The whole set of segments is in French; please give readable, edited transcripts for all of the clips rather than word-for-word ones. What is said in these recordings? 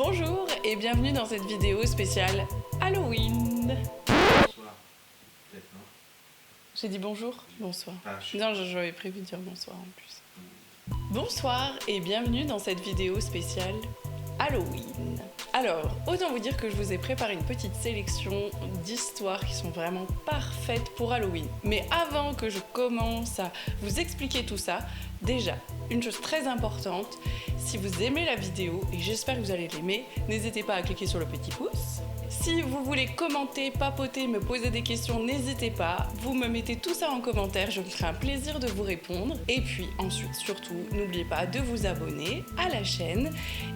Bonjour et bienvenue dans cette vidéo spéciale Halloween. Bonsoir. Peut-être, non? J'ai dit bonjour? Bonsoir. Ah, Non, j'avais prévu de dire bonsoir en plus. Bonsoir et bienvenue dans cette vidéo spéciale Halloween. Alors, autant vous dire que je vous ai préparé une petite sélection d'histoires qui sont vraiment parfaites pour Halloween. Mais avant que je commence à vous expliquer tout ça, déjà, une chose très importante, si vous aimez la vidéo, et j'espère que vous allez l'aimer, n'hésitez pas à cliquer sur le petit pouce. Si vous voulez commenter, papoter, me poser des questions, n'hésitez pas. Vous me mettez tout ça en commentaire, je me ferai un plaisir de vous répondre. Et puis ensuite, surtout, n'oubliez pas de vous abonner à la chaîne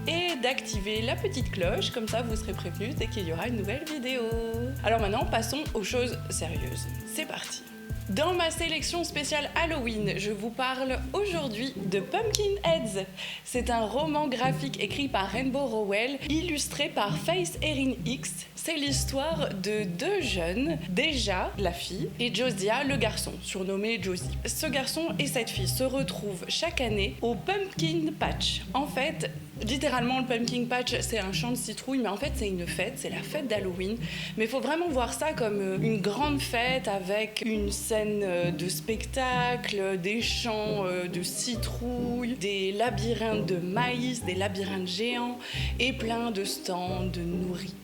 et d'activer la petite cloche, comme ça vous serez prévenus dès qu'il y aura une nouvelle vidéo. Alors maintenant, passons aux choses sérieuses. C'est parti! Dans ma sélection spéciale Halloween, je vous parle aujourd'hui de Pumpkinheads. C'est un roman graphique écrit par Rainbow Rowell, illustré par Faith Erin Hicks. C'est l'histoire de deux jeunes, Deja, la fille, et Josiah, le garçon, surnommé Josie. Ce garçon et cette fille se retrouvent chaque année au Pumpkin Patch. En fait, littéralement, le Pumpkin Patch, c'est un champ de citrouilles, mais en fait, c'est une fête, c'est la fête d'Halloween. Mais il faut vraiment voir ça comme une grande fête avec une scène de spectacle, des champs de citrouilles, des labyrinthes de maïs, des labyrinthes géants et plein de stands de nourriture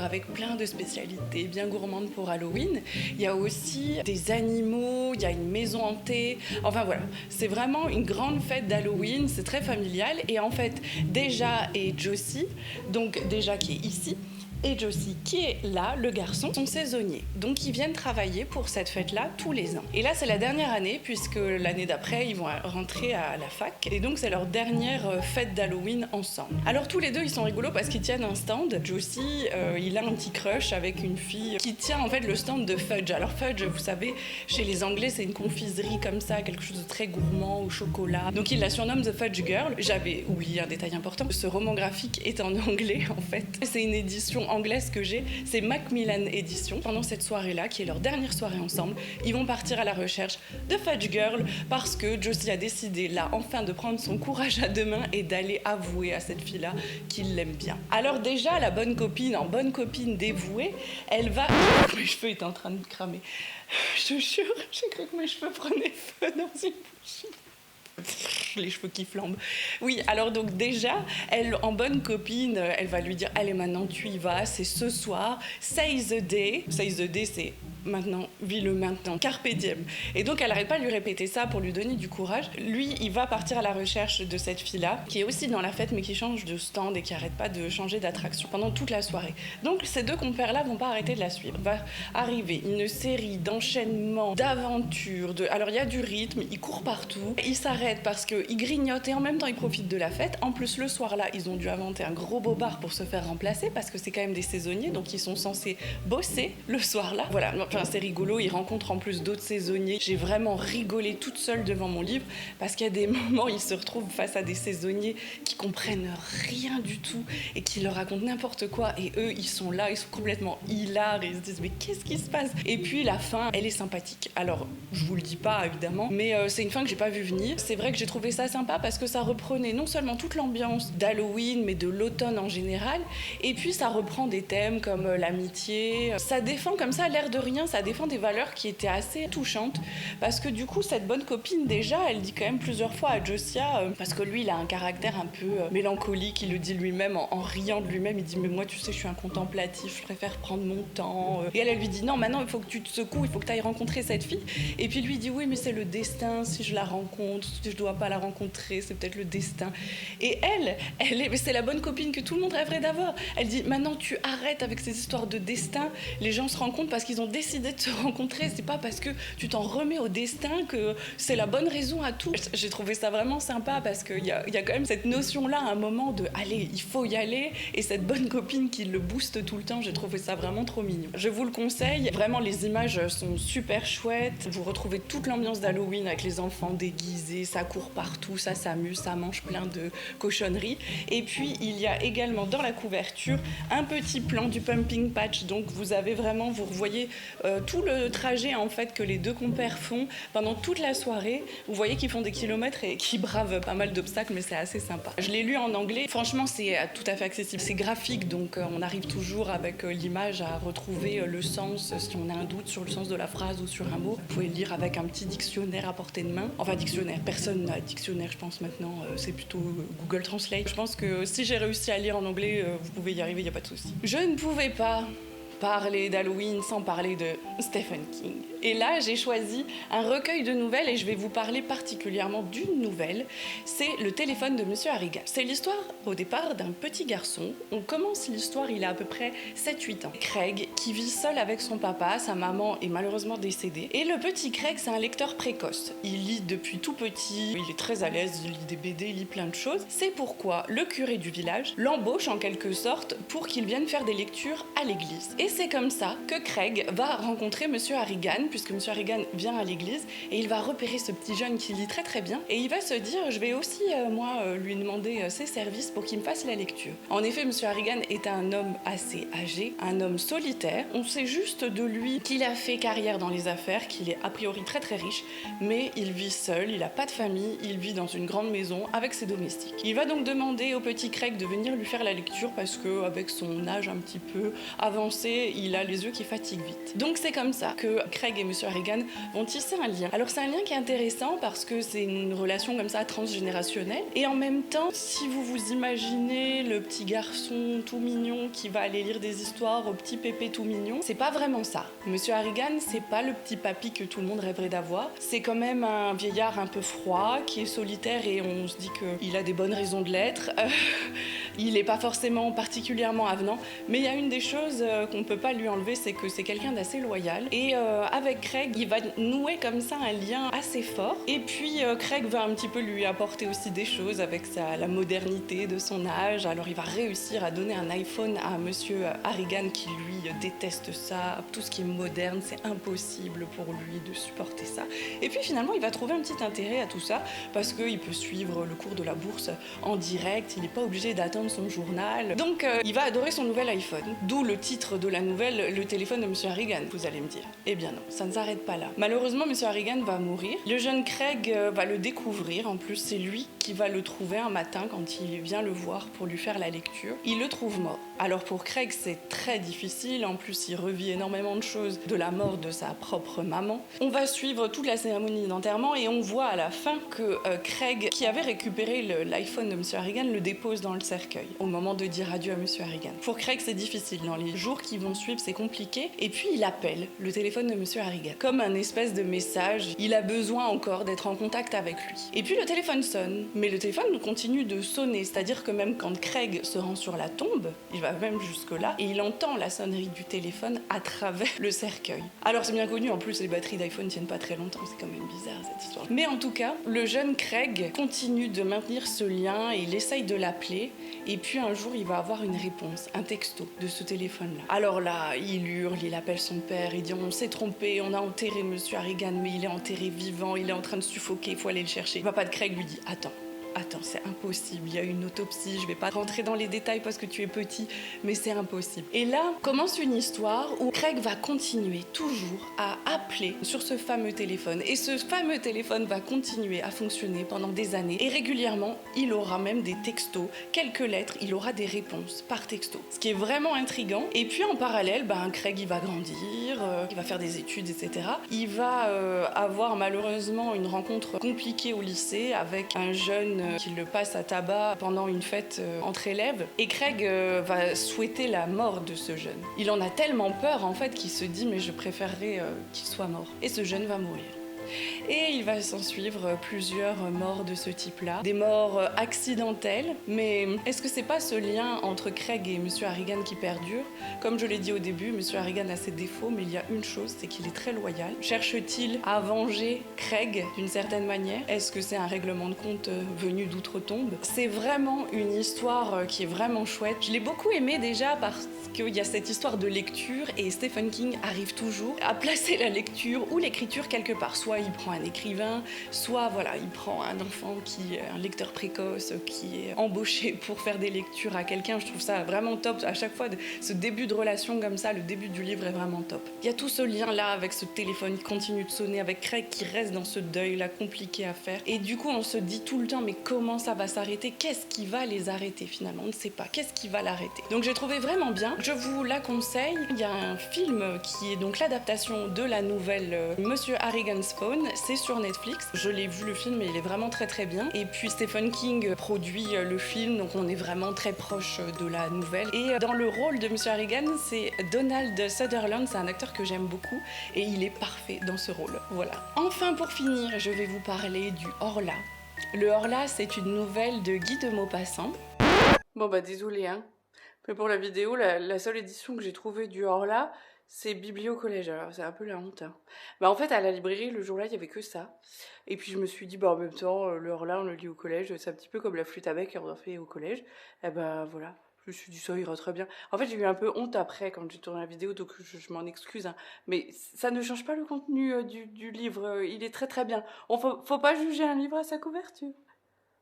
avec plein de spécialités bien gourmandes pour Halloween. Il y a aussi des animaux, il y a une maison hantée. Enfin voilà, c'est vraiment une grande fête d'Halloween, c'est très familial. Et en fait, Deja et Josie, donc Deja qui est ici, et Josie qui est là, le garçon, sont saisonniers. Donc ils viennent travailler pour cette fête-là tous les ans. Et là c'est la dernière année puisque l'année d'après ils vont rentrer à la fac. Et donc c'est leur dernière fête d'Halloween ensemble. Alors tous les deux ils sont rigolos parce qu'ils tiennent un stand. Josie il a un petit crush avec une fille qui tient en fait le stand de Fudge. Alors Fudge, vous savez, chez les Anglais c'est une confiserie comme ça, quelque chose de très gourmand au chocolat. Donc ils la surnomment The Fudge Girl. J'avais oublié un détail important. Ce roman graphique est en anglais en fait. C'est une édition anglaise que j'ai, c'est Macmillan Édition. Pendant cette soirée-là, qui est leur dernière soirée ensemble, ils vont partir à la recherche de Fudge Girl parce que Josie a décidé là enfin de prendre son courage à deux mains et d'aller avouer à cette fille-là qu'il l'aime bien. Alors déjà, la bonne copine, en bonne copine dévouée, elle va... Mes cheveux étaient en train de cramer. Je te jure, j'ai cru que mes cheveux prenaient feu dans une bouche. Les cheveux qui flambent. Oui, alors donc déjà, elle, en bonne copine, elle va lui dire « Allez, maintenant, tu y vas, c'est ce soir, seize the day ». Seize the day, c'est maintenant, vis-le maintenant, carpe diem. Et donc, elle n'arrête pas de lui répéter ça pour lui donner du courage. Lui, il va partir à la recherche de cette fille-là, qui est aussi dans la fête, mais qui change de stand et qui n'arrête pas de changer d'attraction pendant toute la soirée. Donc, ces deux compères-là vont pas arrêter de la suivre. Va arriver une série d'enchaînements, d'aventures, alors il y a du rythme, ils courent partout, ils s'arrêtent parce qu'ils grignotent et en même temps ils profitent de la fête. En plus, le soir-là, ils ont dû inventer un gros bobard pour se faire remplacer parce que c'est quand même des saisonniers, donc ils sont censés bosser le soir-là. Voilà, enfin c'est rigolo, ils rencontrent en plus d'autres saisonniers. J'ai vraiment rigolé toute seule devant mon livre parce qu'il y a des moments où ils se retrouvent face à des saisonniers qui comprennent rien du tout et qui leur racontent n'importe quoi et eux, ils sont là, ils sont complètement hilars et ils se disent mais qu'est-ce qui se passe? Et puis la fin, elle est sympathique. Alors, je vous le dis pas évidemment, mais c'est une fin que j'ai pas vu venir. C'est vrai que j'ai trouvé ça sympa parce que ça reprenait non seulement toute l'ambiance d'Halloween, mais de l'automne en général, et puis ça reprend des thèmes comme l'amitié. Ça défend comme ça, l'air de rien, ça défend des valeurs qui étaient assez touchantes, parce que du coup, cette bonne copine, déjà, elle dit quand même plusieurs fois à Josiah, parce que lui, il a un caractère un peu mélancolique, il le dit lui-même, en riant de lui-même, il dit « Mais moi, tu sais, je suis un contemplatif, je préfère prendre mon temps. » Et elle lui dit « Non, maintenant, il faut que tu te secoues, il faut que tu ailles rencontrer cette fille. » Et puis lui, il dit « Oui, mais c'est le destin, si je la rencontre, si je dois pas la rencontrer, c'est peut-être le destin. » Et c'est la bonne copine que tout le monde rêverait d'avoir. Elle dit maintenant tu arrêtes avec ces histoires de destin. Les gens se rencontrent parce qu'ils ont décidé de se rencontrer. C'est pas parce que tu t'en remets au destin que c'est la bonne raison à tout. J'ai trouvé ça vraiment sympa parce qu'il y a quand même cette notion-là, à un moment de allez, il faut y aller. Et cette bonne copine qui le booste tout le temps, j'ai trouvé ça vraiment trop mignon. Je vous le conseille. Vraiment, les images sont super chouettes. Vous retrouvez toute l'ambiance d'Halloween avec les enfants déguisés, ça court partout. partout, ça s'amuse, ça mange plein de cochonneries. Et puis il y a également dans la couverture un petit plan du pumping patch, donc vous avez vraiment, vous revoyez tout le trajet en fait que les deux compères font pendant toute la soirée. Vous voyez qu'ils font des kilomètres et qu'ils bravent pas mal d'obstacles, mais c'est assez sympa. Je l'ai lu en anglais, franchement c'est tout à fait accessible, c'est graphique, donc on arrive toujours avec l'image à retrouver le sens, si on a un doute sur le sens de la phrase ou sur un mot. Vous pouvez lire avec un petit dictionnaire à portée de main, enfin dictionnaire, personne n'a dictionnaire je pense maintenant, c'est plutôt Google Translate. Je pense que si j'ai réussi à lire en anglais, vous pouvez y arriver, il n'y a pas de souci. Je ne pouvais pas parler d'Halloween sans parler de Stephen King. Et là, j'ai choisi un recueil de nouvelles et je vais vous parler particulièrement d'une nouvelle. C'est Le téléphone de Monsieur Harrigan. C'est l'histoire, au départ, d'un petit garçon. On commence l'histoire, il a à peu près 7-8 ans. Craig, qui vit seul avec son papa, sa maman est malheureusement décédée. Et le petit Craig, c'est un lecteur précoce. Il lit depuis tout petit, il est très à l'aise, il lit des BD, il lit plein de choses. C'est pourquoi le curé du village l'embauche en quelque sorte pour qu'il vienne faire des lectures à l'église. Et c'est comme ça que Craig va rencontrer Monsieur Harrigan, puisque Monsieur Harrigan vient à l'église, et il va repérer ce petit jeune qui lit très très bien, et il va se dire, je vais aussi, lui demander ses services pour qu'il me fasse la lecture. En effet, Monsieur Harrigan est un homme assez âgé, un homme solitaire. On sait juste de lui qu'il a fait carrière dans les affaires, qu'il est a priori très très riche, mais il vit seul, il n'a pas de famille, il vit dans une grande maison avec ses domestiques. Il va donc demander au petit Craig de venir lui faire la lecture, parce que avec son âge un petit peu avancé, il a les yeux qui fatiguent vite. Donc c'est comme ça que Craig et Monsieur Harrigan vont tisser un lien. Alors c'est un lien qui est intéressant parce que c'est une relation comme ça transgénérationnelle, et en même temps, si vous vous imaginez le petit garçon tout mignon qui va aller lire des histoires au petit pépé tout mignon, c'est pas vraiment ça. Monsieur Harrigan, c'est pas le petit papy que tout le monde rêverait d'avoir, c'est quand même un vieillard un peu froid qui est solitaire, et on se dit qu'il a des bonnes raisons de l'être. Il n'est pas forcément particulièrement avenant, mais il y a une des choses qu'on ne peut pas lui enlever, c'est que c'est quelqu'un d'assez loyal. Et avec Craig, il va nouer comme ça un lien assez fort. Et puis Craig va un petit peu lui apporter aussi des choses avec la modernité de son âge. Alors il va réussir à donner un iPhone à Monsieur Harrigan qui lui déteste ça. Tout ce qui est moderne, c'est impossible pour lui de supporter ça. Et puis finalement, il va trouver un petit intérêt à tout ça parce qu'il peut suivre le cours de la bourse en direct. Il n'est pas obligé d'attendre son journal. Donc il va adorer son nouvel iPhone. D'où le titre de la nouvelle, Le téléphone de Monsieur Harrigan, vous allez me dire. Eh bien non, ça ne s'arrête pas là. Malheureusement, Monsieur Harrigan va mourir. Le jeune Craig va le découvrir. En plus, c'est lui qui va le trouver un matin quand il vient le voir pour lui faire la lecture. Il le trouve mort. Alors pour Craig, c'est très difficile. En plus, il revit énormément de choses de la mort de sa propre maman. On va suivre toute la cérémonie d'enterrement et on voit à la fin que Craig, qui avait récupéré l'iPhone de Monsieur Harrigan, le dépose dans le cercueil au moment de dire adieu à Monsieur Harrigan. Pour Craig, c'est difficile. Dans les jours qui vont suivre, c'est compliqué. Et puis, il appelle le téléphone de Monsieur Harrigan. Comme un espèce de message, il a besoin encore d'être en contact avec lui. Et puis, le téléphone sonne. Mais le téléphone continue de sonner. C'est-à-dire que même quand Craig se rend sur la tombe, il va même jusque-là, et il entend la sonnerie du téléphone à travers le cercueil. Alors, c'est bien connu, en plus, les batteries d'iPhone tiennent pas très longtemps. C'est quand même bizarre, cette histoire. Mais en tout cas, le jeune Craig continue de maintenir ce lien et il essaye de l'appeler. Et puis, un jour, il va avoir une réponse, un texto de ce téléphone-là. Alors là, il hurle, il appelle son père, il dit on s'est trompé, on a enterré Monsieur Harrigan, mais il est enterré vivant, il est en train de suffoquer, il faut aller le chercher. Le papa de Craig lui dit Attends, c'est impossible, il y a une autopsie, je vais pas rentrer dans les détails parce que tu es petit, mais c'est impossible. Et là commence une histoire où Craig va continuer toujours à appeler sur ce fameux téléphone. Et ce fameux téléphone va continuer à fonctionner pendant des années. Et régulièrement, il aura même des textos, quelques lettres, il aura des réponses par texto. Ce qui est vraiment intriguant. Et puis en parallèle, Craig il va grandir, il va faire des études, etc. Il va avoir malheureusement une rencontre compliquée au lycée avec un jeune qui le passe à tabac pendant une fête entre élèves. Et Craig va souhaiter la mort de ce jeune. Il en a tellement peur en fait qu'il se dit mais je préférerais qu'il soit mort. Et ce jeune va mourir. Et il va s'en suivre plusieurs morts de ce type-là, des morts accidentelles. Mais est-ce que c'est pas ce lien entre Craig et Monsieur Harrigan qui perdure? Comme je l'ai dit au début, Monsieur Harrigan a ses défauts, mais il y a une chose, c'est qu'il est très loyal. Cherche-t-il à venger Craig d'une certaine manière? Est-ce que c'est un règlement de compte venu d'outre-tombe? C'est vraiment une histoire qui est vraiment chouette. Je l'ai beaucoup aimée déjà parce qu'il y a cette histoire de lecture et Stephen King arrive toujours à placer la lecture ou l'écriture quelque part, soit soit il prend un écrivain, soit voilà, il prend un enfant qui est un lecteur précoce, qui est embauché pour faire des lectures à quelqu'un. Je trouve ça vraiment top. À chaque fois, ce début de relation comme ça, le début du livre est vraiment top. Il y a tout ce lien-là avec ce téléphone qui continue de sonner, avec Craig qui reste dans ce deuil-là compliqué à faire. Et du coup, on se dit tout le temps, mais comment ça va s'arrêter? Qu'est-ce qui va les arrêter finalement? On ne sait pas. Qu'est-ce qui va l'arrêter? Donc j'ai trouvé vraiment bien. Je vous la conseille. Il y a un film qui est donc l'adaptation de la nouvelle Monsieur Harrigan's Phone. C'est sur Netflix. Je l'ai vu le film et il est vraiment très très bien. Et puis Stephen King produit le film, donc on est vraiment très proche de la nouvelle. Et dans le rôle de Monsieur Harrigan, c'est Donald Sutherland. C'est un acteur que j'aime beaucoup et il est parfait dans ce rôle. Voilà. Enfin pour finir, je vais vous parler du Horla. Le Horla, c'est une nouvelle de Guy de Maupassant. Bon bah désolé hein, mais pour la vidéo, la seule édition que j'ai trouvée du Horla, c'est Biblio Collège, alors c'est un peu la honte. Hein. Bah en fait à la librairie, le jour-là, il y avait que ça. Et puis je me suis dit, bah en même temps, le Horla, on le lit au collège, c'est un petit peu comme la flûte à bec qu'on fait au collège. Et bah voilà, je me suis dit, ça ira très bien. En fait, j'ai eu un peu honte après quand j'ai tourné la vidéo, donc je m'en excuse. Hein. Mais ça ne change pas le contenu du livre, il est très très bien. Faut pas juger un livre à sa couverture.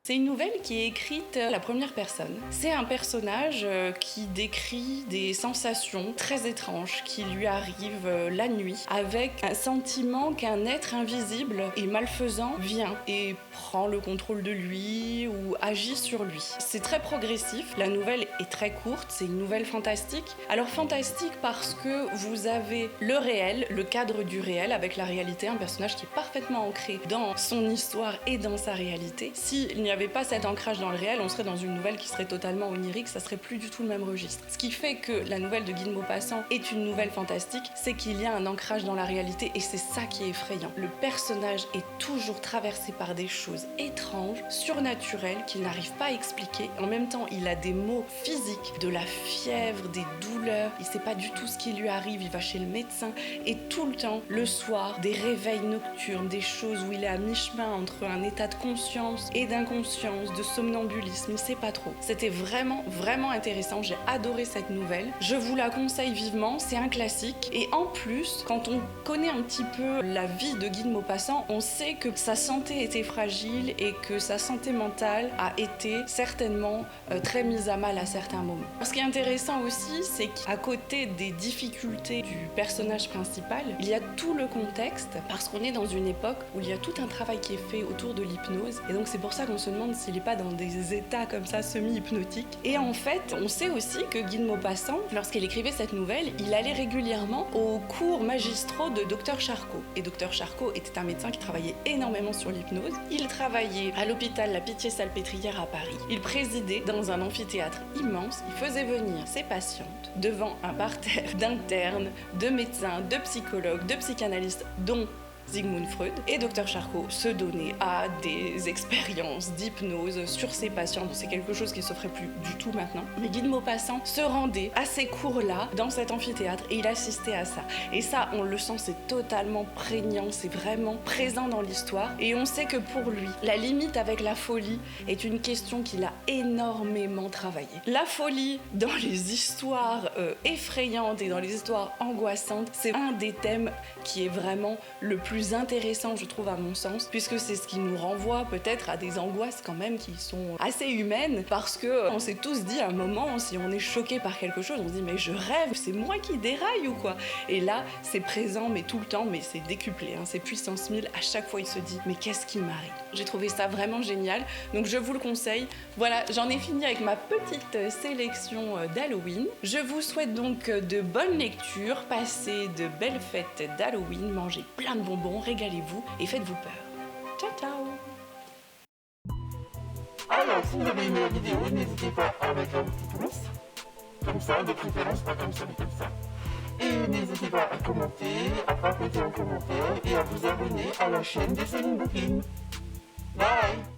C'est une nouvelle qui est écrite à la première personne. C'est un personnage qui décrit des sensations très étranges qui lui arrivent la nuit, avec un sentiment qu'un être invisible et malfaisant vient et prend le contrôle de lui ou agit sur lui. C'est très progressif, la nouvelle est très courte, c'est une nouvelle fantastique. Alors fantastique parce que vous avez le réel, le cadre du réel avec la réalité, un personnage qui est parfaitement ancré dans son histoire et dans sa réalité. S'il n'y avait pas cet ancrage dans le réel, on serait dans une nouvelle qui serait totalement onirique, ça serait plus du tout le même registre. Ce qui fait que la nouvelle de Guy de Maupassant est une nouvelle fantastique, c'est qu'il y a un ancrage dans la réalité et c'est ça qui est effrayant. Le personnage est toujours traversé par des choses étranges, surnaturelles, qu'il n'arrive pas à expliquer. En même temps, il a des maux physiques, de la fièvre, des douleurs, il sait pas du tout ce qui lui arrive, il va chez le médecin et tout le temps, le soir, des réveils nocturnes, des choses où il est à mi-chemin entre un état de conscience et d'inconscience, de somnambulisme, il sait pas trop. C'était vraiment, vraiment intéressant, j'ai adoré cette nouvelle. Je vous la conseille vivement, c'est un classique. Et en plus, quand on connaît un petit peu la vie de Guy de Maupassant, on sait que sa santé était fragile et que sa santé mentale a été certainement très mise à mal à certains moments. Ce qui est intéressant aussi, c'est qu'à côté des difficultés du personnage principal, il y a tout le contexte, parce qu'on est dans une époque où il y a tout un travail qui est fait autour de l'hypnose. Et donc c'est pour ça qu'on se demande s'il n'est pas dans des états comme ça semi-hypnotiques. Et en fait, on sait aussi que Guy de Maupassant, lorsqu'il écrivait cette nouvelle, il allait régulièrement aux cours magistraux de Dr Charcot. Et Dr Charcot était un médecin qui travaillait énormément sur l'hypnose. Il travaillait à l'hôpital La Pitié-Salpêtrière à Paris. Il présidait dans un amphithéâtre immense. Il faisait venir ses patientes devant un parterre d'internes, de médecins, de psychologues, de psychanalystes, dont Sigmund Freud, et Dr Charcot se donnait à des expériences d'hypnose sur ses patients. C'est quelque chose qui ne se ferait plus du tout maintenant. Mais Guy de Maupassant se rendait à ces cours-là dans cet amphithéâtre et il assistait à ça. Et ça, on le sent, c'est totalement prégnant, c'est vraiment présent dans l'histoire. Et on sait que pour lui, la limite avec la folie est une question qu'il a énormément travaillé. La folie dans les histoires effrayantes et dans les histoires angoissantes, c'est un des thèmes qui est vraiment le plus intéressant, je trouve, à mon sens, puisque c'est ce qui nous renvoie peut-être à des angoisses quand même qui sont assez humaines, parce que on s'est tous dit à un moment, si on est choqué par quelque chose, on se dit mais je rêve, c'est moi qui déraille ou quoi? Et là, c'est présent, mais tout le temps, mais c'est décuplé, hein, c'est puissance 1000, à chaque fois il se dit mais qu'est-ce qui m'arrive? J'ai trouvé ça vraiment génial, donc je vous le conseille. Voilà, j'en ai fini avec ma petite sélection d'Halloween. Je vous souhaite donc de bonnes lectures, passez de belles fêtes d'Halloween, mangez plein de bonbons, régalez-vous et faites-vous peur. Ciao ciao. Alors, si vous avez aimé la vidéo, n'hésitez pas à mettre un petit pouce, comme ça, de préférence, pas comme ça, mais comme ça. Et n'hésitez pas à commenter, à papoter en commentaire et à vous abonner à la chaîne de Céline Boukine. Bye!